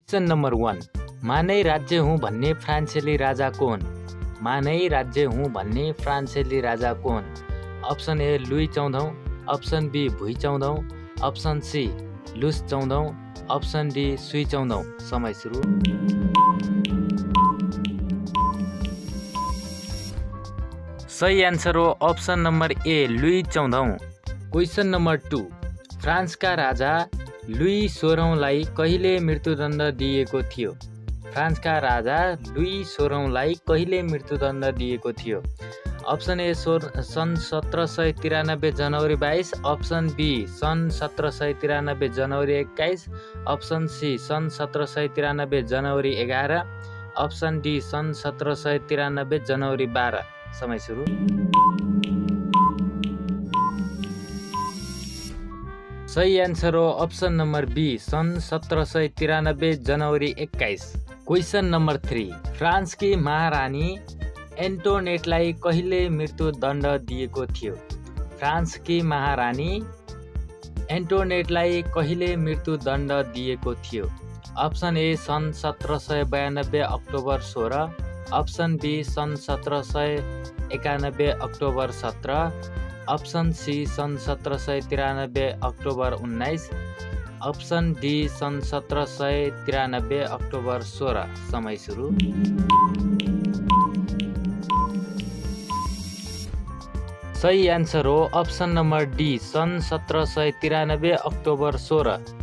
Question number 1, मा नै राज्य हुँ भन्ने फ्रान्सेली राजा कोन? मा नै राज्य हुँ भन्ने फ्रान्सेली राजा कोन? अप्सन ए लुई 14औं, अप्सन बी भुई 14औं, अप्सन सी लुस 14औं, अप्सन डी सुई 14औं। समय सुरु। सही आन्सर हो अप्सन नम्बर ए लुई 14औं। क्वेसन नम्बर 2, फ्रान्सका राजा लुई 16औंलाई कहिले मृत्युदण्ड दिएको थियो? फ्रान्सका राजा लुई 16औंलाई कहिले मृत्युदण्ड दिएको थियो? अप्सन ए सन् 1793 जनवरी 22, अप्सन बी सन् 1793 जनवरी 21, अप्सन सी सन् 1793 जनवरी 11, अप्सन डी सन् 1793 जनवरी 12। समय सुरु। सही आन्सर हो अप्सन नम्बर बी सन् 1793 जनवरी 21। क्वेसन नम्बर 3, फ्रान्सकी महारानी एन्टोनेटलाई कहिले मृत्युदण्ड दिएको थियो? फ्रान्सकी महारानी एन्टोनेटलाई कहिले मृत्युदण्ड दिएको थियो? अप्सन ए सन् 1792 अक्टोबर 16, अप्सन बी सन् 1791 अक्टोबर 17, अप्सन सी सन् 1793 अक्टोबर 19, अप्सन डी सन् 1793 अक्टोबर 16। समय सुरु। सही आन्सर हो अप्सन नम्बर डी सन् 1793 अक्टोबर 16।